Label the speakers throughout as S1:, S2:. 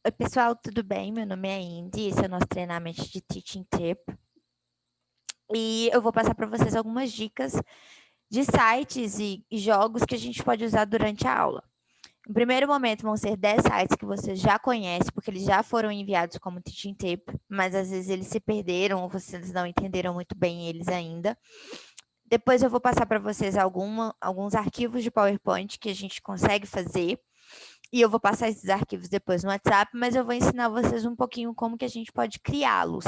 S1: Oi, pessoal, tudo bem? Meu nome é Indy, esse é o nosso treinamento de Teaching Tip. E eu vou passar para vocês algumas dicas de sites e jogos que a gente pode usar durante a aula. No primeiro momento, vão ser 10 sites que você já conhece, porque eles já foram enviados como Teaching Tip, mas às vezes eles se perderam ou vocês não entenderam muito bem eles ainda. Depois eu vou passar para vocês alguns arquivos de PowerPoint que a gente consegue fazer. E eu vou passar esses arquivos depois no WhatsApp, mas eu vou ensinar vocês um pouquinho como que a gente pode criá-los.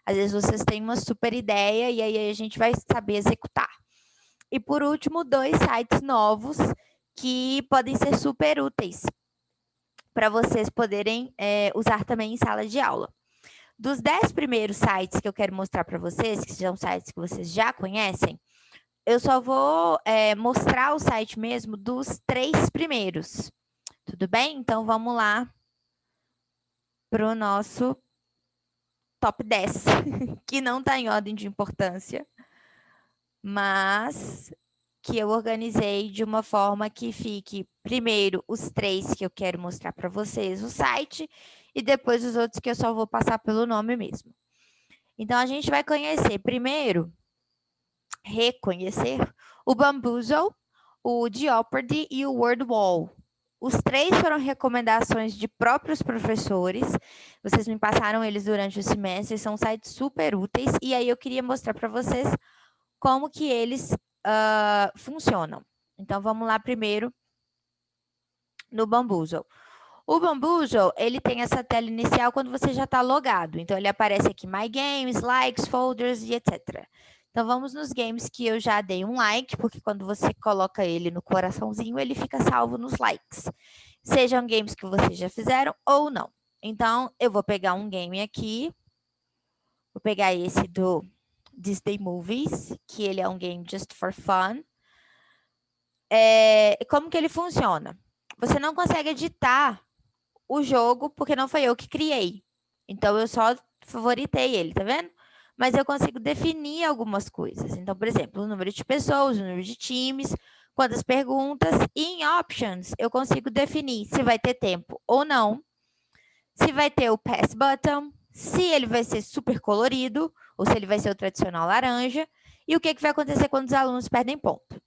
S1: Às vezes vocês têm uma super ideia e aí a gente vai saber executar. E por último, 2 sites novos que podem ser super úteis para vocês poderem usar também em sala de aula. Dos 10 primeiros sites que eu quero mostrar para vocês, que são sites que vocês já conhecem, eu só vou mostrar o site mesmo dos 3 primeiros. Tudo bem? Então, vamos lá para o nosso top 10, que não está em ordem de importância, mas que eu organizei de uma forma que fique primeiro os 3 que eu quero mostrar para vocês, o site, e depois os outros que eu só vou passar pelo nome mesmo. Então, a gente vai conhecer primeiro, reconhecer, o Bamboozle, o Jeopardy e o WordWall. Os 3 foram recomendações de próprios professores. Vocês me passaram eles durante o semestre, são sites super úteis. E aí eu queria mostrar para vocês como que eles funcionam. Então, vamos lá primeiro no Bamboozle. O Bamboozle, ele tem essa tela inicial quando você já está logado. Então, ele aparece aqui, My Games, Likes, Folders e etc. Então, vamos nos games que eu já dei um like, porque quando você coloca ele no coraçãozinho, ele fica salvo nos likes. Sejam games que vocês já fizeram ou não. Então, eu vou pegar um game aqui. Vou pegar esse do Disney Movies, que ele é um game just for fun. Como que ele funciona? Você não consegue editar o jogo, porque não foi eu que criei. Então, eu só favoritei ele, tá vendo? Mas eu consigo definir algumas coisas. Então, por exemplo, o número de pessoas, o número de times, quantas perguntas. E em Options, eu consigo definir se vai ter tempo ou não, se vai ter o Pass Button, se ele vai ser super colorido, ou se ele vai ser o tradicional laranja, e o que vai acontecer quando os alunos perdem ponto.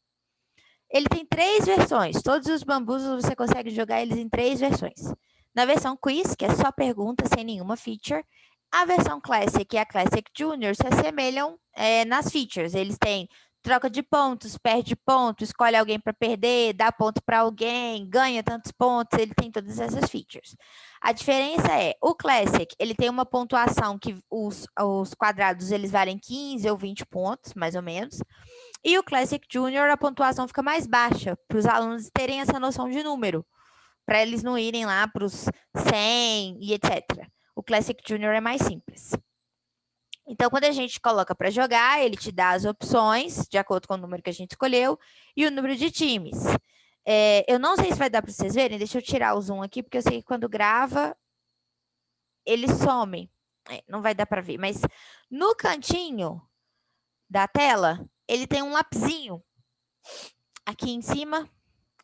S1: Ele tem 3 versões. Todos os bambus você consegue jogar eles em 3 versões. Na versão Quiz, que é só pergunta sem nenhuma feature, a versão Classic e a Classic Junior se assemelham nas features. Eles têm troca de pontos, perde ponto, escolhe alguém para perder, dá ponto para alguém, ganha tantos pontos, ele tem todas essas features. A diferença é, o Classic, ele tem uma pontuação que os quadrados eles valem 15 ou 20 pontos, mais ou menos. E o Classic Junior, a pontuação fica mais baixa, para os alunos terem essa noção de número, para eles não irem lá para os 100 e etc. O Classic Junior é mais simples. Então, quando a gente coloca para jogar, ele te dá as opções, de acordo com o número que a gente escolheu, e o número de times. Eu não sei se vai dar para vocês verem, deixa eu tirar o zoom aqui, porque eu sei que quando grava, ele some. Não vai dar para ver, mas no cantinho da tela, ele tem um lapisinho aqui em cima.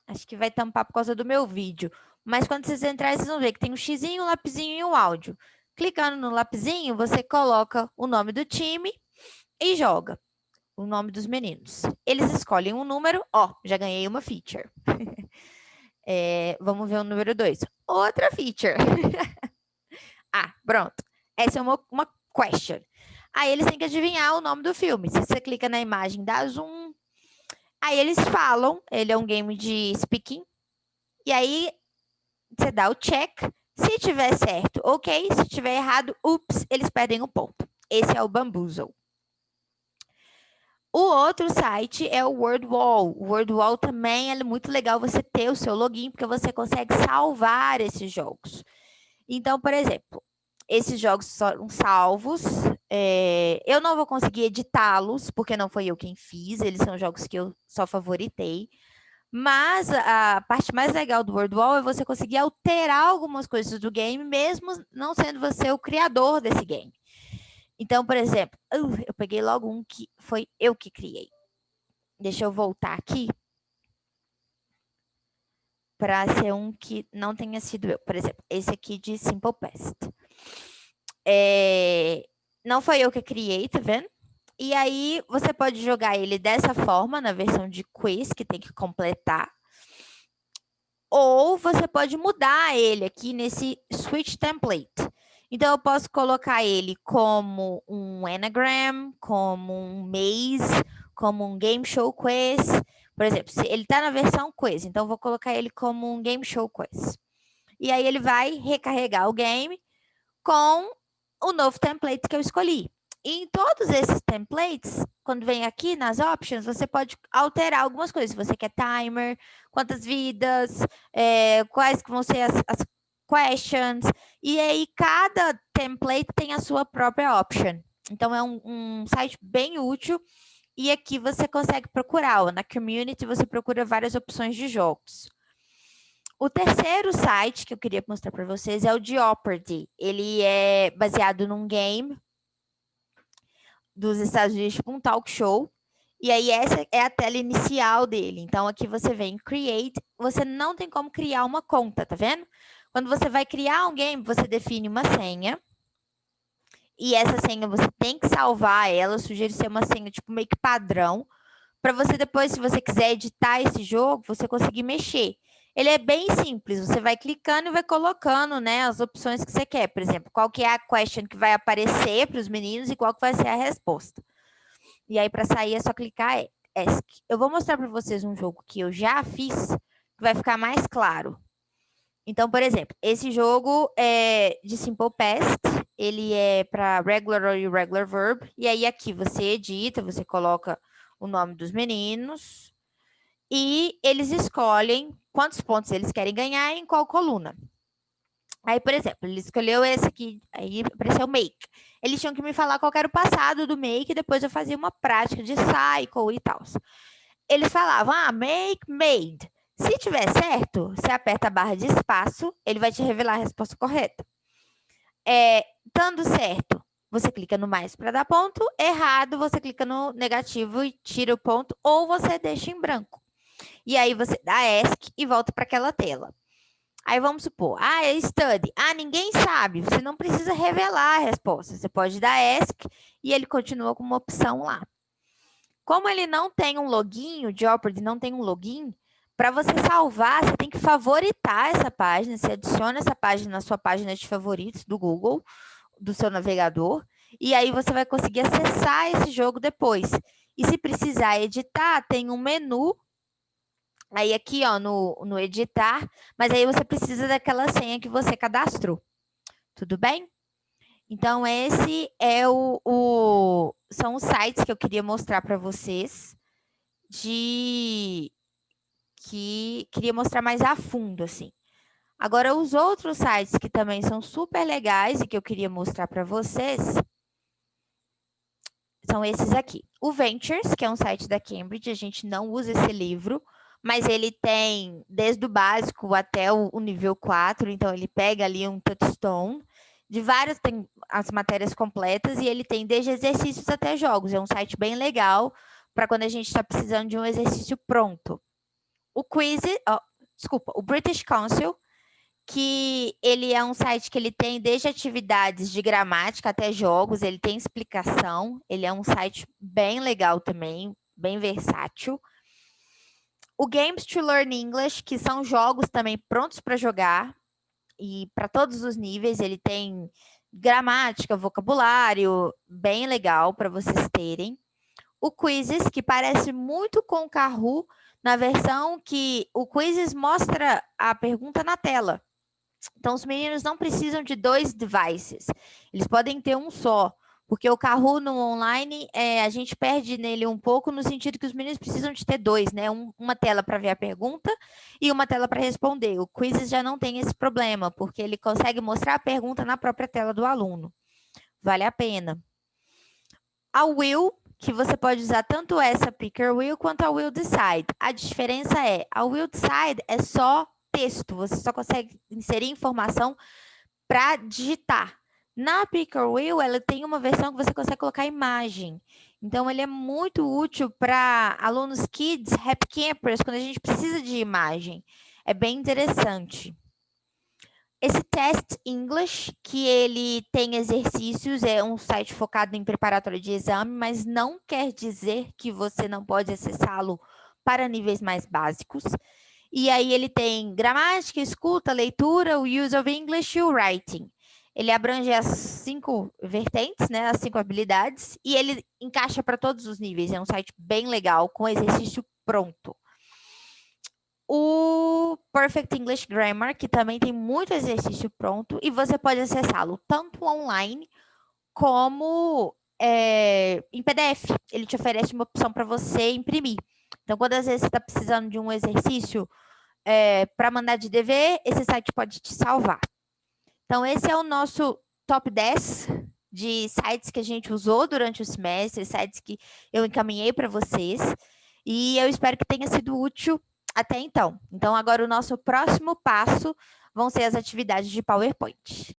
S1: Acho que vai tampar por causa do meu vídeo. Mas quando vocês entrarem, vocês vão ver que tem um xizinho, um lapisinho e um áudio. Clicando no lapisinho, você coloca o nome do time e joga o nome dos meninos. Eles escolhem um número. Ó, já ganhei uma feature. Vamos ver o número 2. Outra feature. Pronto. Essa é uma question. Aí eles têm que adivinhar o nome do filme. Se você clica na imagem, dá zoom. Aí eles falam, ele é um game de speaking. E aí você dá o check. Se tiver certo, ok. Se tiver errado, ups, eles perdem o ponto. Esse é o Bamboozle. O outro site é o WordWall. O WordWall também é muito legal você ter o seu login, porque você consegue salvar esses jogos. Então, por exemplo, esses jogos são salvos. Eu não vou conseguir editá-los, porque não foi eu quem fiz. Eles são jogos que eu só favoritei. Mas a parte mais legal do WordWall é você conseguir alterar algumas coisas do game, mesmo não sendo você o criador desse game. Então, por exemplo, eu peguei logo um que foi eu que criei. Deixa eu voltar aqui. para ser um que não tenha sido eu. Por exemplo, esse aqui de Simple Past. Não foi eu que criei, tá vendo? E aí, você pode jogar ele dessa forma, na versão de quiz, que tem que completar. Ou você pode mudar ele aqui nesse Switch Template. Então, eu posso colocar ele como um Anagram, como um Maze, como um Game Show Quiz. Por exemplo, se ele está na versão Quiz, então eu vou colocar ele como um Game Show Quiz. E aí ele vai recarregar o game com o novo template que eu escolhi. E em todos esses templates, quando vem aqui nas options, você pode alterar algumas coisas. Se você quer timer, quantas vidas, quais que vão ser as questions. E aí, cada template tem a sua própria option. Então, é um site bem útil. E aqui você consegue procurar. Ó, na community, você procura várias opções de jogos. O terceiro site que eu queria mostrar para vocês é o Jeopardy. Ele é baseado num game dos Estados Unidos, tipo um talk show. E aí essa é a tela inicial dele. Então aqui você vem Create, você não tem como criar uma conta, tá vendo? Quando você vai criar um game, você define uma senha. E essa senha você tem que salvar ela, eu sugiro ser uma senha tipo meio que padrão, para você depois, se você quiser editar esse jogo, você conseguir mexer. Ele é bem simples, você vai clicando e vai colocando, né, as opções que você quer. Por exemplo, qual que é a question que vai aparecer para os meninos e qual que vai ser a resposta. E aí, para sair, é só clicar Ask. Eu vou mostrar para vocês um jogo que eu já fiz, que vai ficar mais claro. Então, por exemplo, esse jogo é de Simple Past, ele é para regular ou irregular verb, e aí aqui você edita, você coloca o nome dos meninos, e eles escolhem quantos pontos eles querem ganhar em qual coluna. Aí, por exemplo, ele escolheu esse aqui, aí apareceu make. Eles tinham que me falar qual era o passado do make, e depois eu fazia uma prática de cycle e tal. Eles falavam, make, made. Se tiver certo, você aperta a barra de espaço, ele vai te revelar a resposta correta. Dando certo, você clica no mais para dar ponto. Errado, você clica no negativo e tira o ponto, ou você deixa em branco. E aí você dá ask e volta para aquela tela. Aí vamos supor, é study. Ninguém sabe, você não precisa revelar a resposta. Você pode dar ask e ele continua com uma opção lá. Como ele não tem um login, o Jeopardy não tem um login, para você salvar, você tem que favoritar essa página, você adiciona essa página na sua página de favoritos do Google, do seu navegador, e aí você vai conseguir acessar esse jogo depois. E se precisar editar, tem um menu, aí aqui ó, no editar, mas aí você precisa daquela senha que você cadastrou. Tudo bem? Então, esse é são os sites que eu queria mostrar para vocês, que queria mostrar mais a fundo, assim. Agora, os outros sites que também são super legais e que eu queria mostrar para vocês são esses aqui. O Ventures, que é um site da Cambridge, a gente não usa esse livro, mas ele tem desde o básico até o nível 4, então ele pega ali um touchstone, de várias, tem as matérias completas, e ele tem desde exercícios até jogos. É um site bem legal para quando a gente está precisando de um exercício pronto. O o British Council, que ele é um site que ele tem desde atividades de gramática até jogos, ele tem explicação, ele é um site bem legal também, bem versátil. O Games to Learn English, que são jogos também prontos para jogar, e para todos os níveis, ele tem gramática, vocabulário, bem legal para vocês terem. O Quizzes, que parece muito com o Kahoot, na versão que o Quizzes mostra a pergunta na tela. Então, os meninos não precisam de 2 devices, eles podem ter um só, porque o Kahoot no online, a gente perde nele um pouco, no sentido que os meninos precisam de ter 2, né? Uma tela para ver a pergunta e uma tela para responder. O Quizzes já não tem esse problema, porque ele consegue mostrar a pergunta na própria tela do aluno. Vale a pena. A Will, que você pode usar tanto essa Picker Will quanto a Will Decide. A diferença a Will Decide é só texto, você só consegue inserir informação para digitar. Na Picker Will, ela tem uma versão que você consegue colocar imagem. Então, ele é muito útil para alunos kids, happy campers, quando a gente precisa de imagem. É bem interessante. Esse Test English, que ele tem exercícios, é um site focado em preparatório de exame, mas não quer dizer que você não pode acessá-lo para níveis mais básicos. E aí ele tem gramática, escuta, leitura, o use of English e o writing. Ele abrange as 5 vertentes, né, as 5 habilidades, e ele encaixa para todos os níveis. É um site bem legal, com exercício pronto. O Perfect English Grammar, que também tem muito exercício pronto, e você pode acessá-lo tanto online como em PDF. Ele te oferece uma opção para você imprimir. Então, quando às vezes você está precisando de um exercício para mandar de dever, esse site pode te salvar. Então, esse é o nosso top 10 de sites que a gente usou durante o semestre, sites que eu encaminhei para vocês. E eu espero que tenha sido útil até então. Então, agora o nosso próximo passo vão ser as atividades de PowerPoint.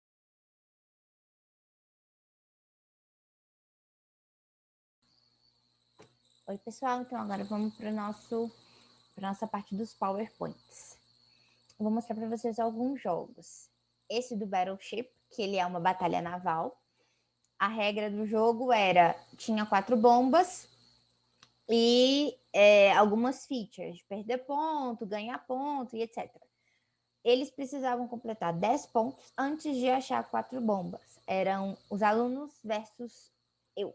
S1: Oi, pessoal. Então, agora vamos para nossa parte dos PowerPoints. Eu vou mostrar para vocês alguns jogos. Esse do Battleship, que ele é uma batalha naval. A regra do jogo tinha 4 bombas e algumas features, perder ponto, ganhar ponto e etc. Eles precisavam completar 10 pontos antes de achar 4 bombas. Eram os alunos versus eu.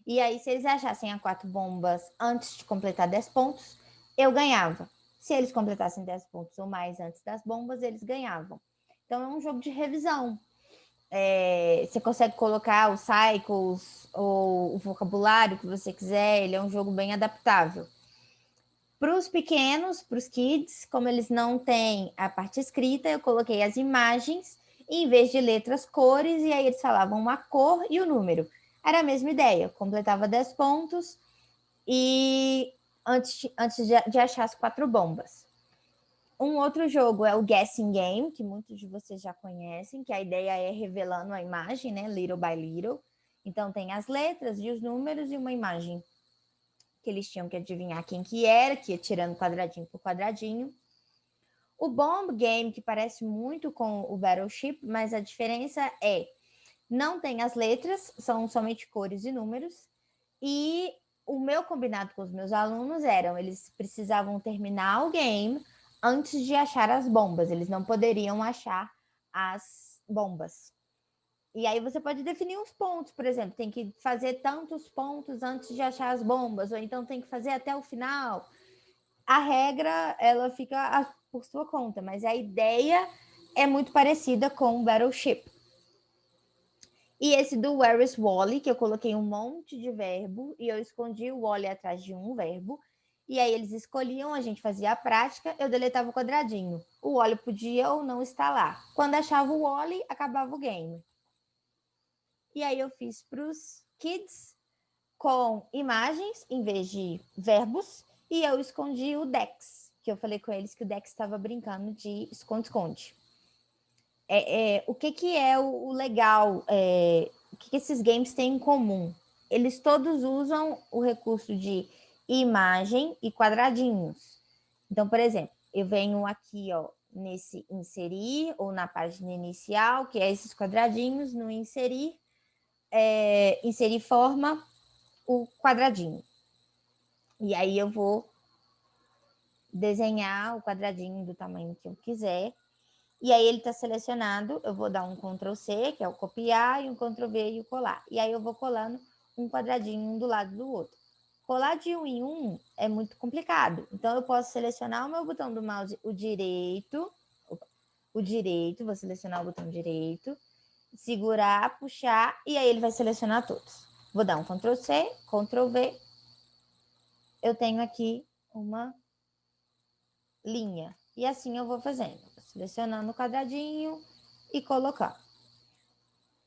S1: E aí, se eles achassem as 4 bombas antes de completar 10 pontos, eu ganhava. Se eles completassem 10 pontos ou mais antes das bombas, eles ganhavam. Então, é um jogo de revisão. Você consegue colocar os cycles ou o vocabulário que você quiser. Ele é um jogo bem adaptável. Para os pequenos, para os kids, como eles não têm a parte escrita, eu coloquei as imagens e, em vez de letras, cores, e aí eles falavam uma cor e o número. Era a mesma ideia, completava 10 pontos e antes de achar as 4 bombas. Um outro jogo é o Guessing Game, que muitos de vocês já conhecem, que a ideia é revelando a imagem, né, little by little. Então tem as letras e os números e uma imagem que eles tinham que adivinhar quem que era, que ia tirando quadradinho por quadradinho. O Bomb Game, que parece muito com o Battleship, mas a diferença não tem as letras, são somente cores e números. E o meu combinado com os meus alunos eles precisavam terminar o game antes de achar as bombas. Eles não poderiam achar as bombas. E aí você pode definir uns pontos, por exemplo, tem que fazer tantos pontos antes de achar as bombas, ou então tem que fazer até o final. A regra, ela fica por sua conta, mas a ideia é muito parecida com o Battleship. E esse do Where is Wally, que eu coloquei um monte de verbo e eu escondi o Wally atrás de um verbo. E aí eles escolhiam, a gente fazia a prática, eu deletava o quadradinho. O Wally podia ou não estar lá. Quando achava o Wally, acabava o game. E aí eu fiz para os kids com imagens em vez de verbos e eu escondi o Dex, que eu falei com eles que o Dex estava brincando de esconde-esconde. O que é o legal? O que esses games têm em comum? Eles todos usam o recurso de imagem e quadradinhos. Então, por exemplo, eu venho aqui, nesse inserir ou na página inicial, que é esses quadradinhos, no inserir, inserir forma o quadradinho. E aí eu vou desenhar o quadradinho do tamanho que eu quiser. E aí ele está selecionado, eu vou dar um Ctrl C, que é o copiar, e um Ctrl V e o colar. E aí eu vou colando um quadradinho um do lado do outro. Colar de um em um é muito complicado. Então eu posso selecionar o meu botão do mouse, o direito, vou selecionar o botão direito, segurar, puxar, e aí ele vai selecionar todos. Vou dar um Ctrl C, Ctrl V. Eu tenho aqui uma linha. E assim eu vou fazendo, selecionando o quadradinho e colocando.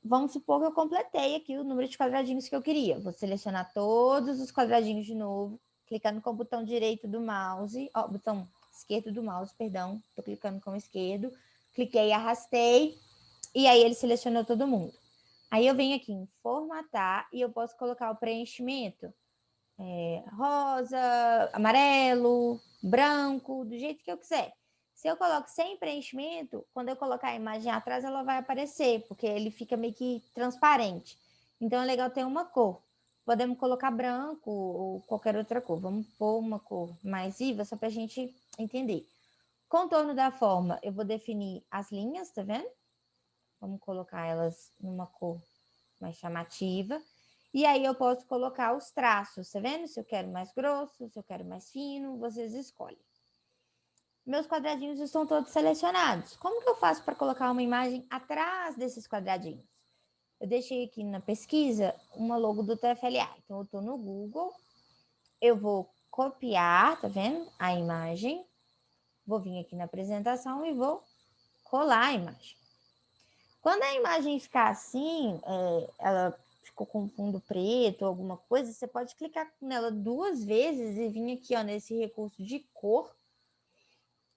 S1: Vamos supor que eu completei aqui o número de quadradinhos que eu queria. Vou selecionar todos os quadradinhos de novo, clicando com o botão direito do mouse, botão esquerdo do mouse, perdão, estou clicando com o esquerdo, cliquei, arrastei, e aí ele selecionou todo mundo. Aí eu venho aqui em formatar e eu posso colocar o preenchimento. Rosa, amarelo, branco, do jeito que eu quiser. Se eu coloco sem preenchimento, quando eu colocar a imagem atrás, ela vai aparecer, porque ele fica meio que transparente. Então, é legal ter uma cor. Podemos colocar branco ou qualquer outra cor. Vamos pôr uma cor mais viva, só para a gente entender. Contorno da forma, eu vou definir as linhas, tá vendo? Vamos colocar elas numa cor mais chamativa. E aí eu posso colocar os traços, tá vendo? Se eu quero mais grosso, se eu quero mais fino, vocês escolhem. Meus quadradinhos estão todos selecionados. Como que eu faço para colocar uma imagem atrás desses quadradinhos? Eu deixei aqui na pesquisa uma logo do TFLA. Então, eu estou no Google, eu vou copiar, tá vendo? A imagem. Vou vir aqui na apresentação e vou colar a imagem. Quando a imagem ficar assim, ela ficou com fundo preto ou alguma coisa, você pode clicar nela 2 vezes e vir aqui, ó, nesse recurso de cor.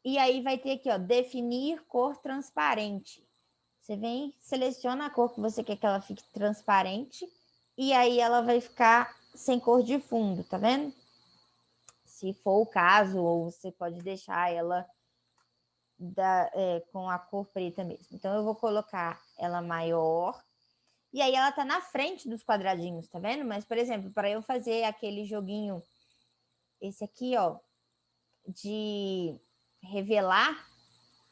S1: E aí vai ter aqui, ó, definir cor transparente. Você vem, seleciona a cor que você quer que ela fique transparente e aí ela vai ficar sem cor de fundo, tá vendo? Se for o caso, ou você pode deixar ela com a cor preta mesmo. Então, eu vou colocar ela maior. E aí, ela tá na frente dos quadradinhos, tá vendo? Mas, por exemplo, para eu fazer aquele joguinho, esse aqui, ó, de revelar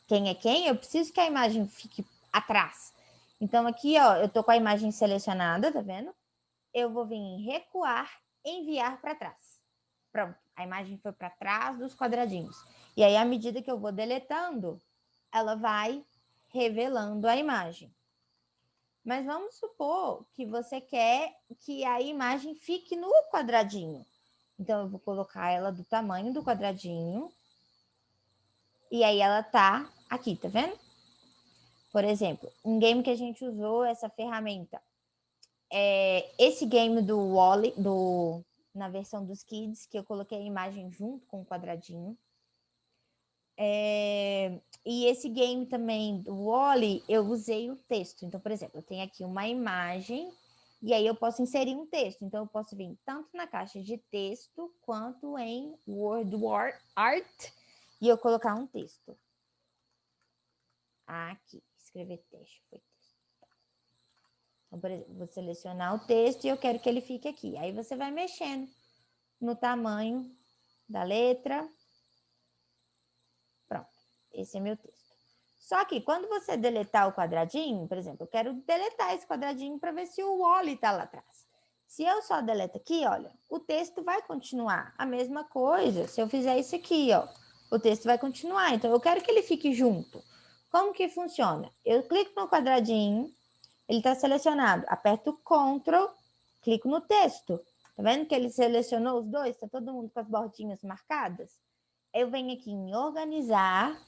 S1: quem é quem, eu preciso que a imagem fique atrás. Então, aqui, ó, eu tô com a imagem selecionada, tá vendo? Eu vou vir em recuar, enviar para trás. Pronto, a imagem foi para trás dos quadradinhos. E aí, à medida que eu vou deletando, ela vai revelando a imagem. Mas vamos supor que você quer que a imagem fique no quadradinho. Então, eu vou colocar ela do tamanho do quadradinho. E aí, ela tá aqui, tá vendo? Por exemplo, um game que a gente usou essa ferramenta. Esse game do Wall-E, na versão dos Kids, que eu coloquei a imagem junto com o quadradinho. E esse game também do Wall-E, eu usei o texto. Então, por exemplo, eu tenho aqui uma imagem e aí eu posso inserir um texto. Então, eu posso vir tanto na caixa de texto quanto em Word Art e eu colocar um texto. Aqui, escrever texto. Foi texto. Então, por exemplo, vou selecionar o texto e eu quero que ele fique aqui. Aí você vai mexendo no tamanho da letra. Pronto, esse é meu texto. Só que quando você deletar o quadradinho, por exemplo, eu quero deletar esse quadradinho para ver se o Wall-E está lá atrás. Se eu só deleto aqui, olha, o texto vai continuar. A mesma coisa, se eu fizer isso aqui, ó, o texto vai continuar. Então, eu quero que ele fique junto. Como que funciona? Eu clico no quadradinho, ele está selecionado. Aperto Ctrl, clico no texto. Tá vendo que ele selecionou os dois? Está todo mundo com as bordinhas marcadas? Eu venho aqui em organizar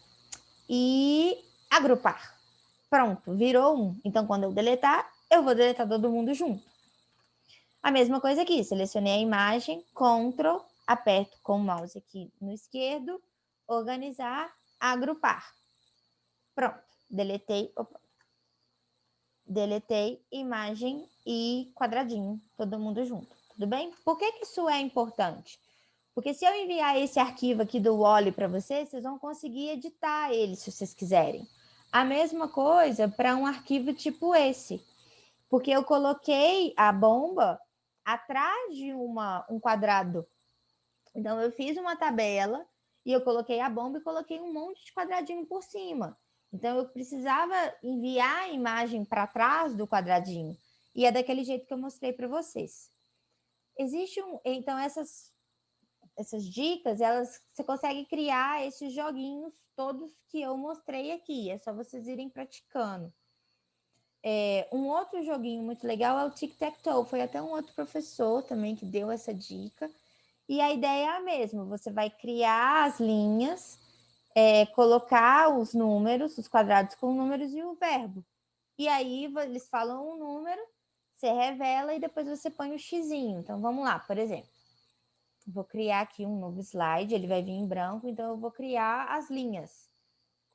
S1: e agrupar. Pronto, virou um. Então, quando eu deletar, eu vou deletar todo mundo junto. A mesma coisa aqui, selecionei a imagem, Ctrl, aperto com o mouse aqui no esquerdo, organizar, agrupar. Pronto, deletei, imagem e quadradinho, todo mundo junto, tudo bem? Por que isso é importante? Porque se eu enviar esse arquivo aqui do Wall-E para vocês, vocês vão conseguir editar ele, se vocês quiserem. A mesma coisa para um arquivo tipo esse. Porque eu coloquei a bomba atrás de um quadrado. Então, eu fiz uma tabela e eu coloquei a bomba e coloquei um monte de quadradinho por cima. Então, eu precisava enviar a imagem para trás do quadradinho. E é daquele jeito que eu mostrei para vocês. Então, essas dicas, você consegue criar esses joguinhos todos que eu mostrei aqui. É só vocês irem praticando. Um outro joguinho muito legal é o Tic-Tac-Toe. Foi até um outro professor também que deu essa dica. E a ideia é a mesma. Você vai criar as linhas, colocar os números, os quadrados com números e o verbo. E aí eles falam um número, você revela e depois você põe o xizinho. Então, vamos lá, por exemplo. Vou criar aqui um novo slide, ele vai vir em branco, então eu vou criar as linhas.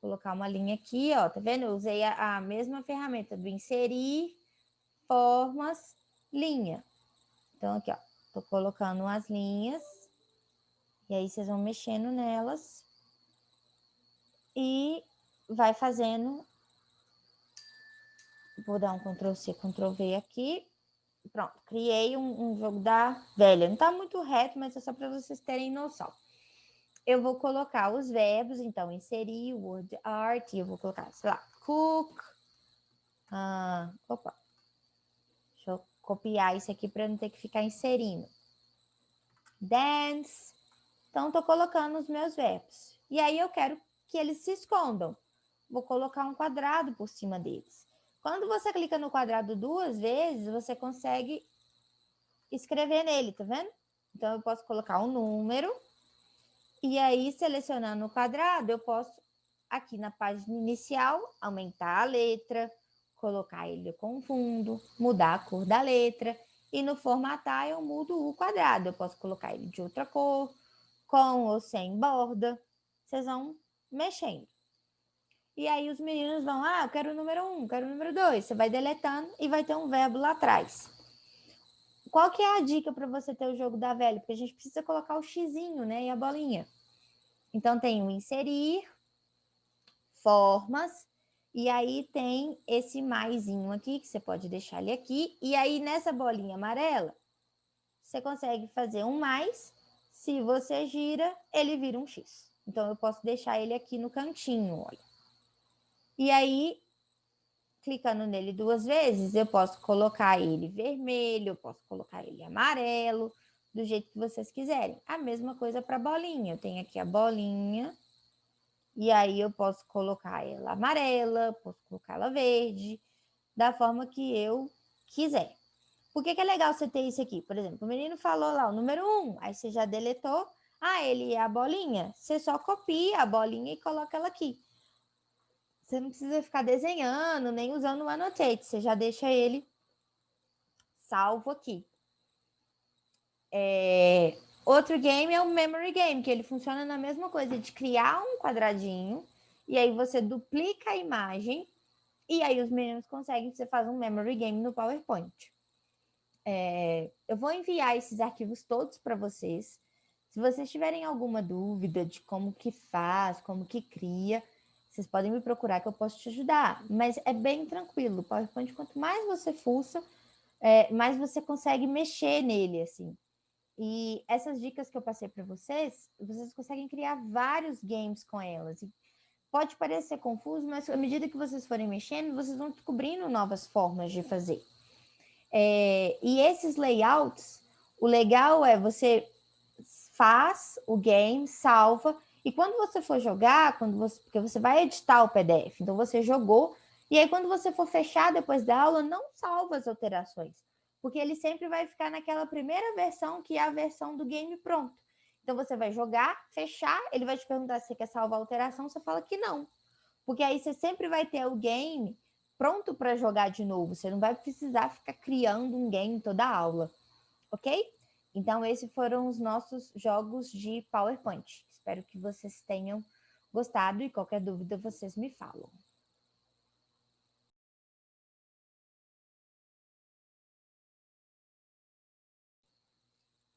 S1: Vou colocar uma linha aqui, ó, tá vendo? Eu usei a mesma ferramenta do inserir, formas, linha. Então, aqui, ó, tô colocando as linhas, e aí vocês vão mexendo nelas. e vai fazendo. Vou dar um Ctrl+C, Ctrl+V aqui. Pronto, criei um jogo da velha. Não está muito reto, mas é só para vocês terem noção. Eu vou colocar os verbos, então, inserir, word art, e eu vou colocar, sei lá, cook. Opa, deixa eu copiar isso aqui para não ter que ficar inserindo. Dance. Então, estou colocando os meus verbos. E aí, eu quero que eles se escondam. Vou colocar um quadrado por cima deles. Quando você clica no quadrado 2 vezes, você consegue escrever nele, tá vendo? Então, eu posso colocar um número. E aí, selecionando o quadrado, eu posso, aqui na página inicial, aumentar a letra, colocar ele com fundo, mudar a cor da letra. E no formatar, eu mudo o quadrado. Eu posso colocar ele de outra cor, com ou sem borda. Vocês vão mexendo. E aí os meninos vão, eu quero o número 1, quero o número 2. Você vai deletando e vai ter um verbo lá atrás. Qual que é a dica para você ter o jogo da velha? Porque a gente precisa colocar o xizinho, né, e a bolinha. Então tem o inserir, formas, e aí tem esse maisinho aqui, que você pode deixar ele aqui. E aí nessa bolinha amarela, você consegue fazer um mais. Se você gira, ele vira um X. Então eu posso deixar ele aqui no cantinho, olha. E aí, clicando nele 2 vezes, eu posso colocar ele vermelho, eu posso colocar ele amarelo, do jeito que vocês quiserem. A mesma coisa para a bolinha. Eu tenho aqui a bolinha, e aí eu posso colocar ela amarela, posso colocar ela verde, da forma que eu quiser. Por que é legal você ter isso aqui? Por exemplo, o menino falou lá o número 1, aí você já deletou. Ele é a bolinha. Você só copia a bolinha e coloca ela aqui. Você não precisa ficar desenhando, nem usando o Annotate. Você já deixa ele salvo aqui. Outro game é o Memory Game, que ele funciona na mesma coisa, de criar um quadradinho, e aí você duplica a imagem, e aí os meninos conseguem, você faz um Memory Game no PowerPoint. Eu vou enviar esses arquivos todos para vocês. Se vocês tiverem alguma dúvida de como que faz, como que cria, vocês podem me procurar que eu posso te ajudar. Mas é bem tranquilo. O PowerPoint, quanto mais você fuça, mais você consegue mexer nele, assim. E essas dicas que eu passei para vocês, vocês conseguem criar vários games com elas. E pode parecer confuso, mas à medida que vocês forem mexendo, vocês vão descobrindo novas formas de fazer. E esses layouts, o legal é você faz o game, salva, e quando você for jogar, porque você vai editar o PDF, então você jogou, e aí quando você for fechar depois da aula, não salva as alterações, porque ele sempre vai ficar naquela primeira versão, que é a versão do game pronto. Então você vai jogar, fechar, ele vai te perguntar se você quer salvar a alteração, você fala que não, porque aí você sempre vai ter o game pronto para jogar de novo, você não vai precisar ficar criando um game toda a aula, ok? Então, esses foram os nossos jogos de PowerPoint. Espero que vocês tenham gostado e qualquer dúvida vocês me falam.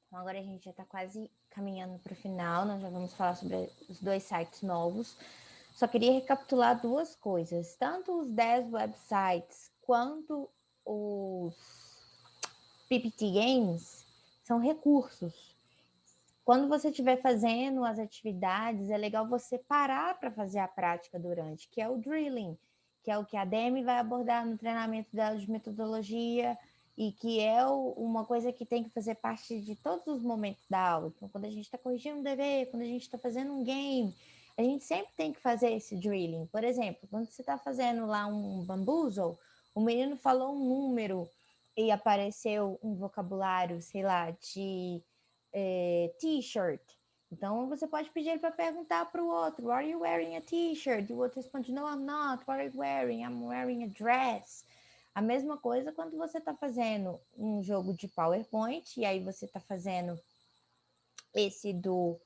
S1: Então, agora a gente já está quase caminhando para o final, nós já vamos falar sobre os 2 sites novos. Só queria recapitular 2 coisas, tanto os 10 websites quanto os PPT Games são recursos. Quando você estiver fazendo as atividades, é legal você parar para fazer a prática durante, que é o drilling, que é o que a Demi vai abordar no treinamento dela de metodologia e que é uma coisa que tem que fazer parte de todos os momentos da aula. Então, quando a gente está corrigindo um dever, quando a gente está fazendo um game, a gente sempre tem que fazer esse drilling. Por exemplo, quando você está fazendo lá um bamboozle, o menino falou um número e apareceu um vocabulário, sei lá, de t-shirt. Então, você pode pedir para perguntar para o outro, are you wearing a t-shirt? E o outro responde, no, I'm not. What are you wearing? I'm wearing a dress. A mesma coisa quando você está fazendo um jogo de PowerPoint, e aí você está fazendo esse do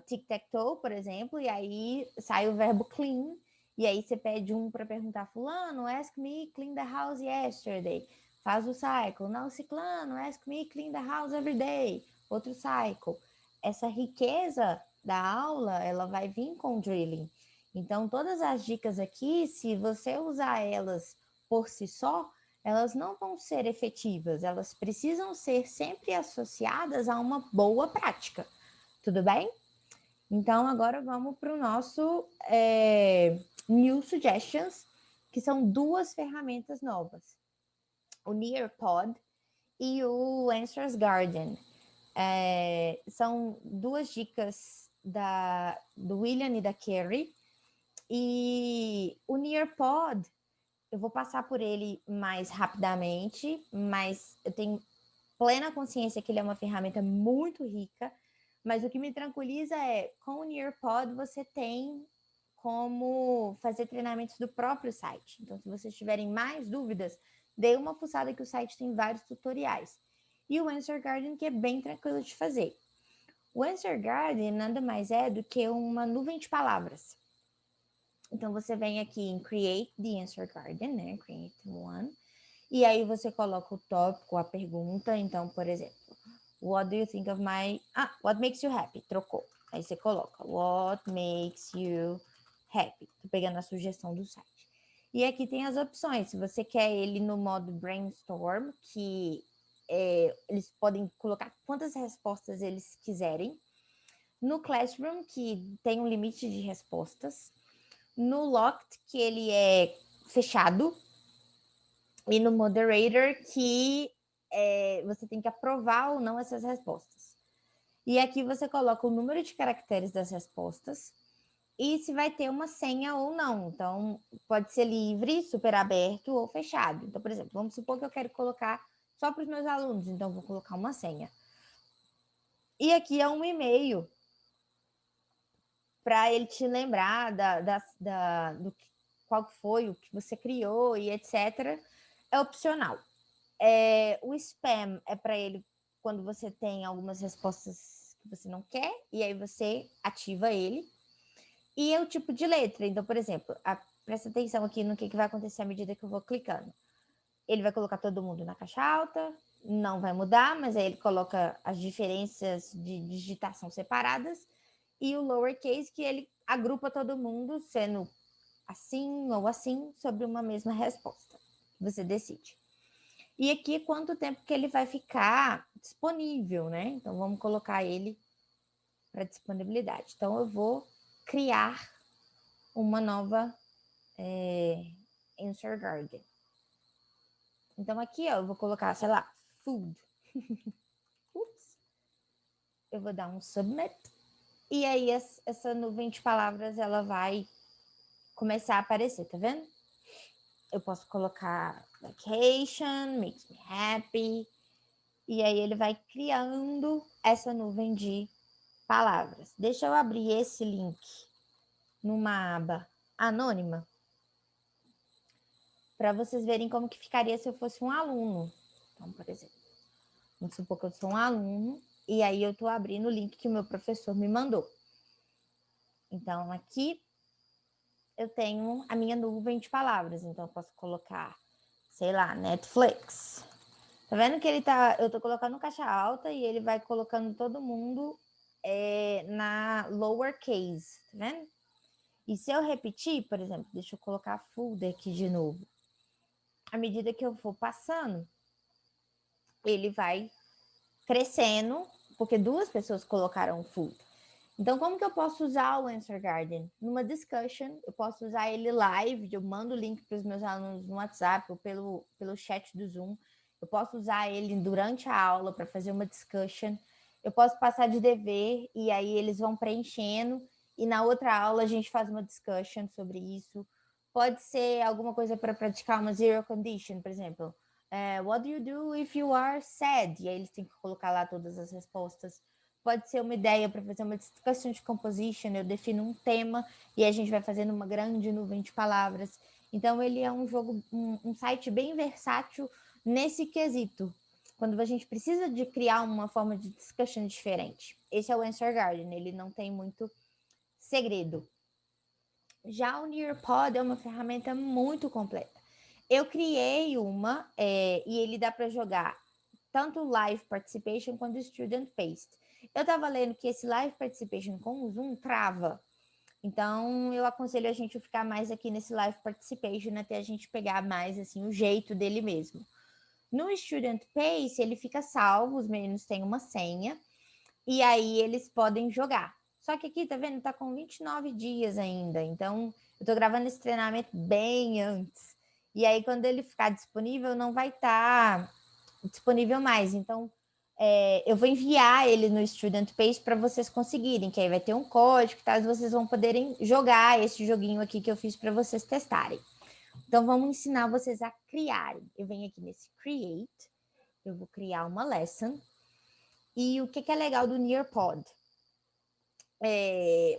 S1: tic-tac-toe, por exemplo, e aí sai o verbo clean, e aí você pede um para perguntar, fulano, ask me clean the house yesterday. Faz o cycle. Não, ciclano, ask me clean the house every day. Outro cycle. Essa riqueza da aula, ela vai vir com drilling. Então, todas as dicas aqui, se você usar elas por si só, elas não vão ser efetivas, elas precisam ser sempre associadas a uma boa prática. Tudo bem? Então, agora vamos para o nosso New Suggestions, que são duas ferramentas novas. O Nearpod e o Answers Garden. São duas dicas do William e da Carrie. E o Nearpod, eu vou passar por ele mais rapidamente, mas eu tenho plena consciência que ele é uma ferramenta muito rica, mas o que me tranquiliza é, com o Nearpod você tem como fazer treinamentos do próprio site. Então, se vocês tiverem mais dúvidas, dê uma fuçada que o site tem vários tutoriais. E o Answer Garden, que é bem tranquilo de fazer. O Answer Garden nada mais é do que uma nuvem de palavras. Então, você vem aqui em Create the Answer Garden, né? Create one. E aí você coloca o tópico, a pergunta. Então, por exemplo, what do you think of my... what makes you happy? Trocou. Aí você coloca, what makes you happy? Tô pegando a sugestão do site. E aqui tem as opções. Se você quer ele no modo brainstorm, que eles podem colocar quantas respostas eles quiserem. No Classroom, que tem um limite de respostas. No Locked, que ele é fechado. E no Moderator, que você tem que aprovar ou não essas respostas. E aqui você coloca o número de caracteres das respostas e se vai ter uma senha ou não. Então, pode ser livre, super aberto ou fechado. Então, por exemplo, vamos supor que eu quero colocar só para os meus alunos, então vou colocar uma senha. E aqui é um e-mail para ele te lembrar do qual foi, o que você criou e etc. É opcional. O spam é para ele quando você tem algumas respostas que você não quer, e aí você ativa ele. E é o tipo de letra. Então, por exemplo, presta atenção aqui no que vai acontecer à medida que eu vou clicando. Ele vai colocar todo mundo na caixa alta, não vai mudar, mas aí ele coloca as diferenças de digitação separadas, e o lowercase, que ele agrupa todo mundo, sendo assim ou assim, sobre uma mesma resposta. Você decide. E aqui quanto tempo que ele vai ficar disponível, né? Então, vamos colocar ele para disponibilidade. Então, eu vou criar uma nova Answer Garden. Então, aqui, ó, eu vou colocar, sei lá, food. Ups. Eu vou dar um submit. E aí, essa nuvem de palavras, ela vai começar a aparecer, tá vendo? Eu posso colocar vacation, makes me happy. E aí, ele vai criando essa nuvem de palavras. Deixa eu abrir esse link numa aba anônima para vocês verem como que ficaria se eu fosse um aluno. Então, por exemplo, vamos supor que eu sou um aluno e aí eu estou abrindo o link que o meu professor me mandou. Então, aqui eu tenho a minha nuvem de palavras. Então, eu posso colocar, sei lá, Netflix. Tá vendo que eu tô colocando caixa alta e ele vai colocando todo mundo na lowercase, tá vendo? E se eu repetir, por exemplo, deixa eu colocar folder aqui de novo. À medida que eu for passando, ele vai crescendo, porque duas pessoas colocaram folder. Então, como que eu posso usar o Answer Garden? Numa discussion, eu posso usar ele live, eu mando o link para os meus alunos no WhatsApp ou pelo chat do Zoom. Eu posso usar ele durante a aula para fazer uma discussion. Eu posso passar de dever e aí eles vão preenchendo e na outra aula a gente faz uma discussion sobre isso. Pode ser alguma coisa para praticar uma zero condition, por exemplo. What do you do if you are sad? E aí eles têm que colocar lá todas as respostas. Pode ser uma ideia para fazer uma discussion de composition, eu defino um tema e a gente vai fazendo uma grande nuvem de palavras. Então, ele é um jogo, um site bem versátil nesse quesito, quando a gente precisa de criar uma forma de discussion diferente. Esse é o Answer Garden, ele não tem muito segredo. Já o Nearpod é uma ferramenta muito completa. Eu criei uma e ele dá para jogar tanto live participation quanto student based. Eu estava lendo que esse Live Participation com o Zoom trava. Então, eu aconselho a gente ficar mais aqui nesse Live Participation até a gente pegar mais, assim, o jeito dele mesmo. No Student Pace, ele fica salvo, os meninos têm uma senha, e aí eles podem jogar. Só que aqui, tá vendo? Tá com 29 dias ainda, então eu tô gravando esse treinamento bem antes. E aí, quando ele ficar disponível, não vai estar disponível mais. Então, eu vou enviar ele no Student Pace para vocês conseguirem, que aí vai ter um código, tá? Vocês vão poderem jogar esse joguinho aqui que eu fiz para vocês testarem. Então, vamos ensinar vocês a criarem. Eu venho aqui nesse Create, eu vou criar uma lesson. E o que é legal do Nearpod?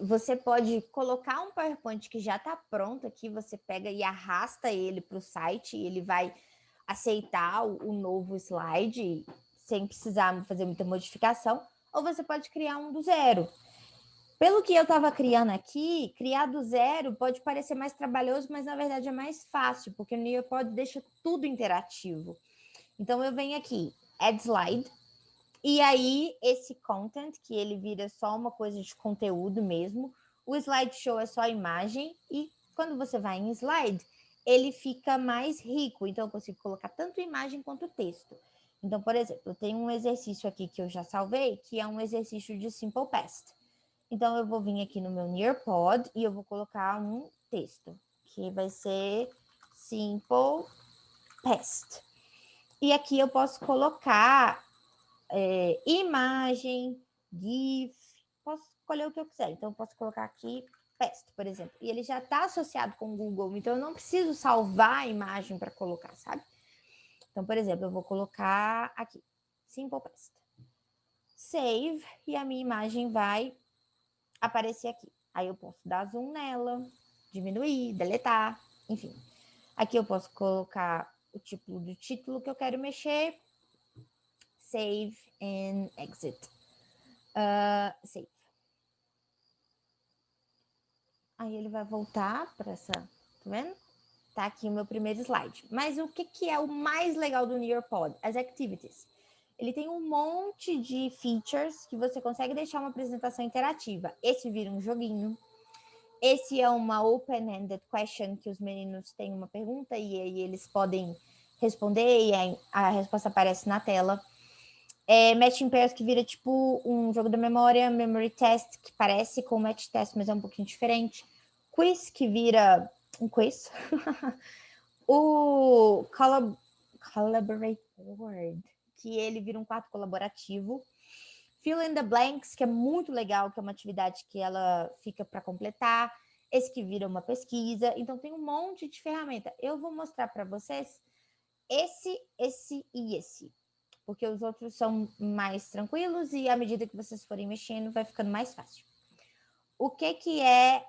S1: Você pode colocar um PowerPoint que já está pronto aqui, você pega e arrasta ele para o site e ele vai aceitar o novo slide sem precisar fazer muita modificação, ou você pode criar um do zero. Pelo que eu estava criando aqui, criar do zero pode parecer mais trabalhoso, mas na verdade é mais fácil, porque o Nearpod deixa tudo interativo. Então eu venho aqui, Add Slide, e aí esse content, que ele vira só uma coisa de conteúdo mesmo, o slideshow é só imagem, e quando você vai em slide, ele fica mais rico, então eu consigo colocar tanto imagem quanto texto. Então, por exemplo, eu tenho um exercício aqui que eu já salvei, que é um exercício de Simple Past. Então, eu vou vir aqui no meu Nearpod e eu vou colocar um texto, que vai ser Simple Past. E aqui eu posso colocar imagem, GIF, posso escolher o que eu quiser. Então, eu posso colocar aqui Past, por exemplo. E ele já está associado com o Google, então eu não preciso salvar a imagem para colocar, sabe? Então, por exemplo, eu vou colocar aqui, Simple Past. Save, e a minha imagem vai aparecer aqui. Aí eu posso dar zoom nela, diminuir, deletar, enfim. Aqui eu posso colocar o tipo do título que eu quero mexer. Save and exit. Save. Aí ele vai voltar para essa, tá vendo? Tá aqui o meu primeiro slide. Mas o que é o mais legal do Nearpod? As activities. Ele tem um monte de features que você consegue deixar uma apresentação interativa. Esse vira um joguinho. Esse é uma open-ended question, que os meninos têm uma pergunta e aí eles podem responder e a resposta aparece na tela. Matching Pairs, que vira tipo um jogo da memória. Memory Test, que parece com Match Test, mas é um pouquinho diferente. Quiz, que vira um quiz. O Collaborate Board, que ele vira um quarto colaborativo. Fill in the Blanks, que é muito legal, que é uma atividade que ela fica para completar. Esse que vira uma pesquisa. Então, tem um monte de ferramenta. Eu vou mostrar para vocês esse e esse, porque os outros são mais tranquilos e à medida que vocês forem mexendo, vai ficando mais fácil. O que é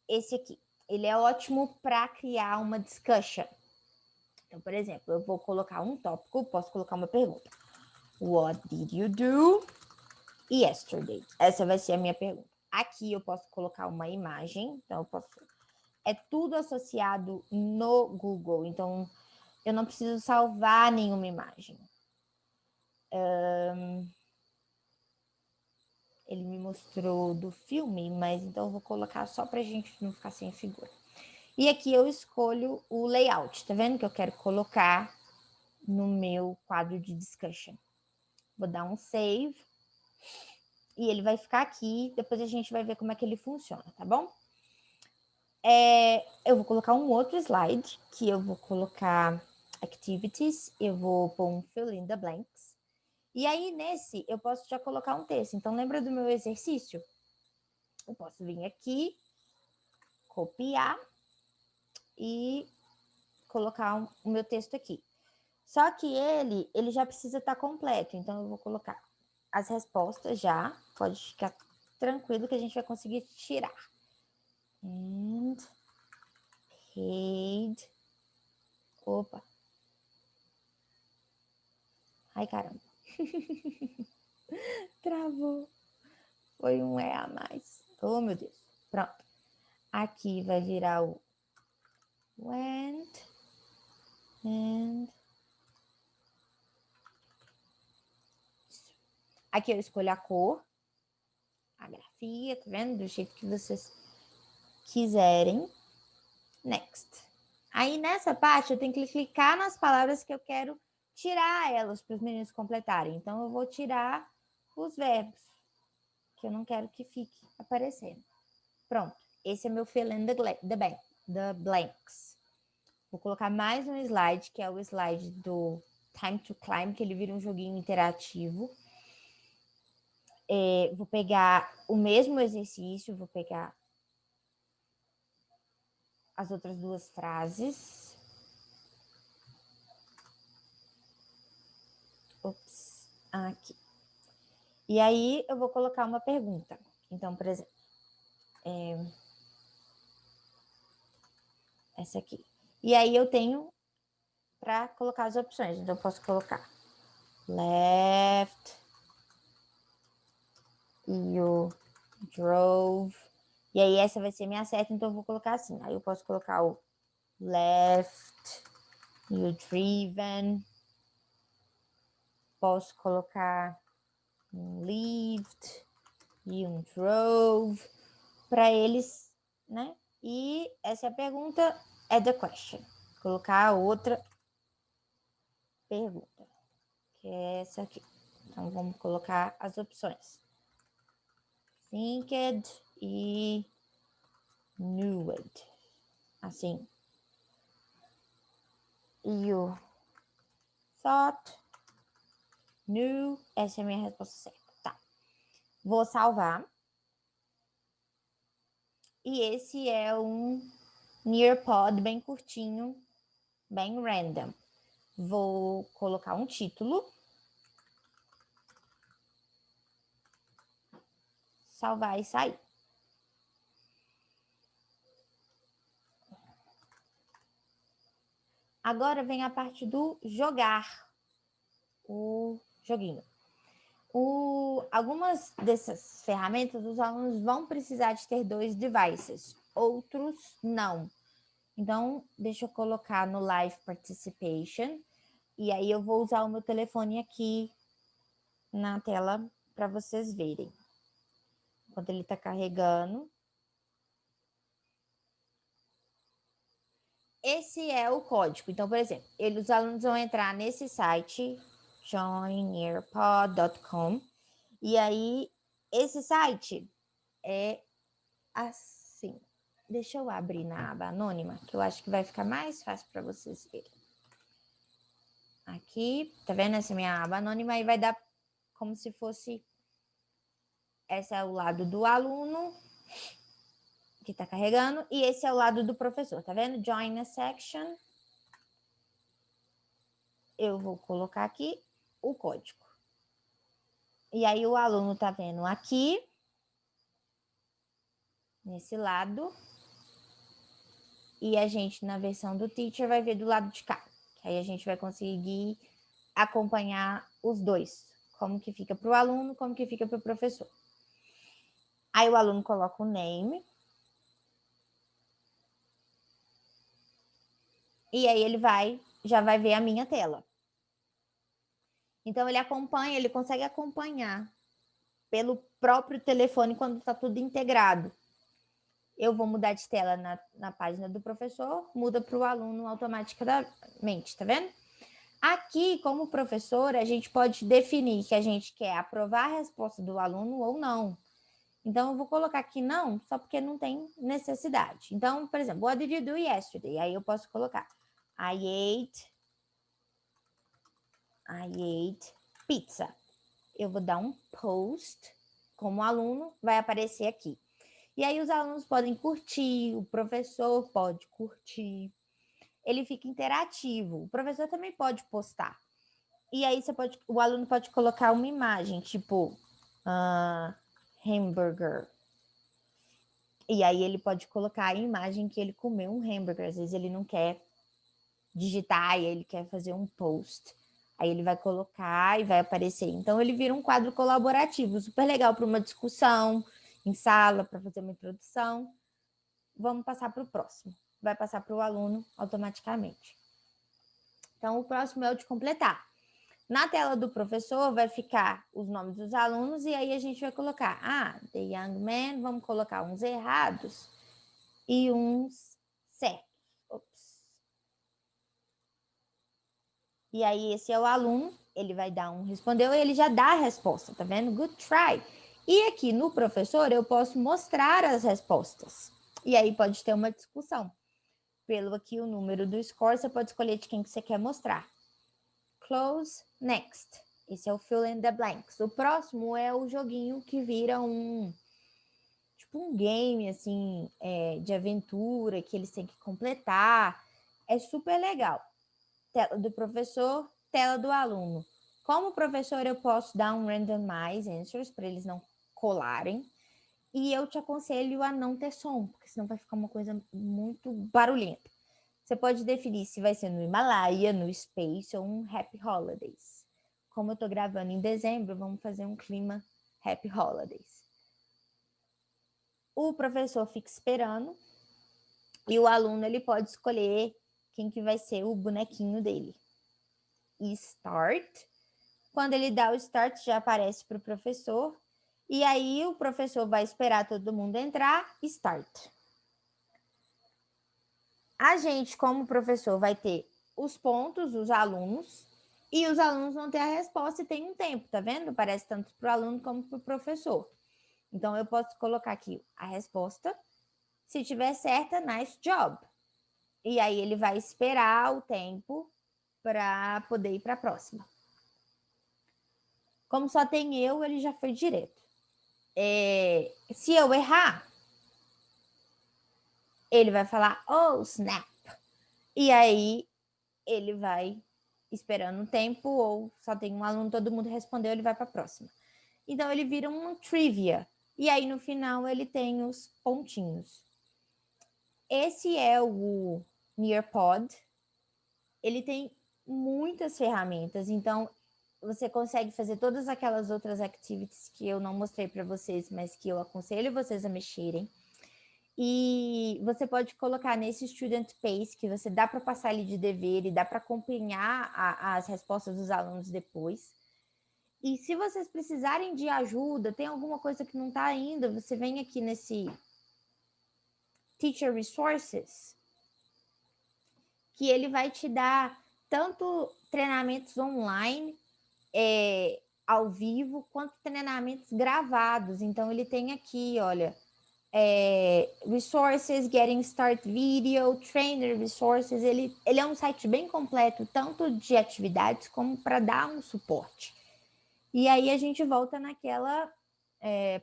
S1: esse aqui? Ele é ótimo para criar uma discussion. Então, por exemplo, eu vou colocar um tópico, posso colocar uma pergunta. What did you do yesterday? Essa vai ser a minha pergunta. Aqui eu posso colocar uma imagem, então eu posso... É tudo associado no Google, então eu não preciso salvar nenhuma imagem. Ele me mostrou do filme, mas então eu vou colocar só pra gente não ficar sem figura. E aqui eu escolho o layout, tá vendo que eu quero colocar no meu quadro de discussion. Vou dar um save e ele vai ficar aqui, depois a gente vai ver como é que ele funciona, tá bom? Eu vou colocar um outro slide, que eu vou colocar activities, eu vou pôr um fill in the blanks. E aí, nesse, eu posso já colocar um texto. Então, lembra do meu exercício? Eu posso vir aqui, copiar e colocar o meu texto aqui. Só que ele já precisa estar completo. Então, eu vou colocar as respostas já. Pode ficar tranquilo que a gente vai conseguir tirar. And paid. Opa. Ai, caramba. Travou. Foi um E a mais. Oh, meu Deus. Pronto. Aqui vai virar o went and... Aqui eu escolho a cor. a grafia, tá vendo? Do jeito que vocês quiserem. Next. Aí, nessa parte, eu tenho que clicar nas palavras que eu quero tirar elas para os meninos completarem. Então, eu vou tirar os verbos, que eu não quero que fique aparecendo. Pronto. Esse é meu fill in the blanks. Vou colocar mais um slide, que é o slide do Time to Climb, que ele vira um joguinho interativo. Vou pegar o mesmo exercício, vou pegar as outras duas frases. Ops, aqui. E aí, eu vou colocar uma pergunta. Então, por exemplo, essa aqui. E aí, eu tenho para colocar as opções. Então, eu posso colocar left, you drove. E aí, essa vai ser minha seta, então eu vou colocar assim. Aí, eu posso colocar o left, you driven. Posso colocar lived, you drove. Para eles, né? E essa é a pergunta, é the question. Vou colocar outra pergunta, que é essa aqui. Então, vamos colocar as opções. Thinked e knewed. Assim. You thought, knew. Essa é a minha resposta certa. Tá. Vou salvar. E esse é um Nearpod bem curtinho, bem random. Vou colocar um título. Salvar e sair. Agora vem a parte do jogar o joguinho. Algumas dessas ferramentas, os alunos vão precisar de ter 2 devices, outros não. Então, deixa eu colocar no Live Participation, e aí eu vou usar o meu telefone aqui na tela para vocês verem. Enquanto ele está carregando. Esse é o código. Então, por exemplo, os alunos vão entrar nesse site, joinearpod.com, e aí esse site é assim. Deixa eu abrir na aba anônima, que eu acho que vai ficar mais fácil para vocês verem. Aqui, tá vendo essa minha aba anônima? Aí vai dar como se fosse... Esse é o lado do aluno, que tá carregando, e esse é o lado do professor, tá vendo? Join a section. Eu vou colocar aqui o código. E aí o aluno tá vendo aqui, nesse lado, e a gente, na versão do teacher, vai ver do lado de cá. Que aí a gente vai conseguir acompanhar os dois. Como que fica para o aluno, como que fica para o professor. Aí o aluno coloca o name. E aí ele já vai ver a minha tela. Então ele acompanha, ele consegue acompanhar pelo próprio telefone quando está tudo integrado. Eu vou mudar de tela na página do professor, muda para o aluno automaticamente, tá vendo? Aqui, como professor, a gente pode definir que a gente quer aprovar a resposta do aluno ou não. Então, eu vou colocar aqui não, só porque não tem necessidade. Então, por exemplo, what did you do yesterday? Aí eu posso colocar I ate pizza. Eu vou dar um post, como aluno, vai aparecer aqui. E aí os alunos podem curtir, o professor pode curtir. Ele fica interativo. O professor também pode postar. E aí o aluno pode colocar uma imagem, tipo hambúrguer. E aí ele pode colocar a imagem que ele comeu um hambúrguer. Às vezes ele não quer digitar e ele quer fazer um post. Aí ele vai colocar e vai aparecer. Então ele vira um quadro colaborativo, super legal para uma discussão em sala, para fazer uma introdução. Vamos passar para o próximo. Vai passar para o aluno automaticamente. Então o próximo é o de completar. Na tela do professor vai ficar os nomes dos alunos e aí a gente vai colocar, the young man, vamos colocar uns errados e uns certos. Ops. E aí esse é o aluno, ele vai dar um respondeu e ele já dá a resposta, tá vendo? Good try. E aqui no professor eu posso mostrar as respostas. E aí pode ter uma discussão. Pelo aqui o número do score, você pode escolher de quem que você quer mostrar. Close, next. Esse é o fill in the blanks. O próximo é o joguinho que vira tipo um game, assim, de aventura, que eles têm que completar. É super legal. Tela do professor, tela do aluno. Como professor, eu posso dar um randomize answers para eles não colarem. E eu te aconselho a não ter som, porque senão vai ficar uma coisa muito barulhenta. Você pode definir se vai ser no Himalaia, no Space ou um Happy Holidays. Como eu estou gravando em dezembro, vamos fazer um clima Happy Holidays. O professor fica esperando e o aluno ele pode escolher quem que vai ser o bonequinho dele. E start. Quando ele dá o start, já aparece para o professor. E aí o professor vai esperar todo mundo entrar. Start. A gente, como professor, vai ter os pontos, os alunos, e os alunos vão ter a resposta e tem um tempo, tá vendo? Parece tanto para o aluno como para o professor. Então, eu posso colocar aqui a resposta. Se tiver certa, nice job. E aí, ele vai esperar o tempo para poder ir para a próxima. Como só tem eu, ele já foi direto. Se eu errar, ele vai falar, oh, snap. E aí, ele vai esperando um tempo, ou só tem um aluno, todo mundo respondeu, ele vai para a próxima. Então, ele vira um trivia. E aí, no final, ele tem os pontinhos. Esse é o Nearpod. Ele tem muitas ferramentas, então você consegue fazer todas aquelas outras activities que eu não mostrei para vocês, mas que eu aconselho vocês a mexerem. E você pode colocar nesse Student Pace, que você dá para passar ali de dever e dá para acompanhar as respostas dos alunos depois. E se vocês precisarem de ajuda, tem alguma coisa que não está ainda, você vem aqui nesse Teacher Resources, que ele vai te dar tanto treinamentos online, ao vivo, quanto treinamentos gravados. Então, ele tem aqui, olha, resources, getting start video, trainer resources. Ele é um site bem completo, tanto de atividades como para dar um suporte. E aí a gente volta naquela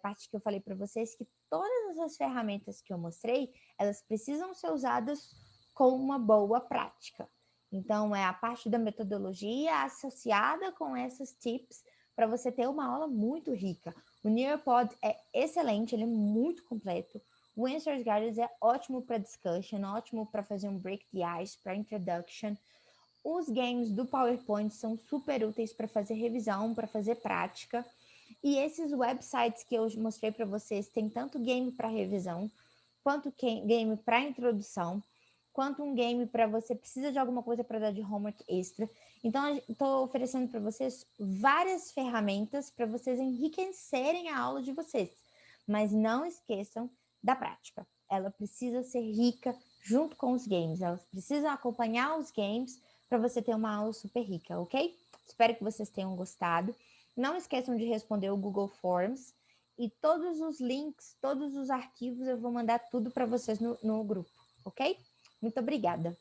S1: parte que eu falei para vocês, que todas as ferramentas que eu mostrei, elas precisam ser usadas com uma boa prática. Então, é a parte da metodologia associada com essas tips para você ter uma aula muito rica. O Nearpod é excelente, ele é muito completo. O Answers Guidance é ótimo para discussion, ótimo para fazer um break the ice, para introduction. Os games do PowerPoint são super úteis para fazer revisão, para fazer prática. E esses websites que eu mostrei para vocês tem tanto game para revisão, quanto game para introdução, quanto um game para você precisa de alguma coisa para dar de homework extra. Então, estou oferecendo para vocês várias ferramentas para vocês enriquecerem a aula de vocês. Mas não esqueçam da prática. Ela precisa ser rica junto com os games. Elas precisam acompanhar os games para você ter uma aula super rica, ok? Espero que vocês tenham gostado. Não esqueçam de responder o Google Forms e todos os links, todos os arquivos, eu vou mandar tudo para vocês no grupo, ok? Muito obrigada.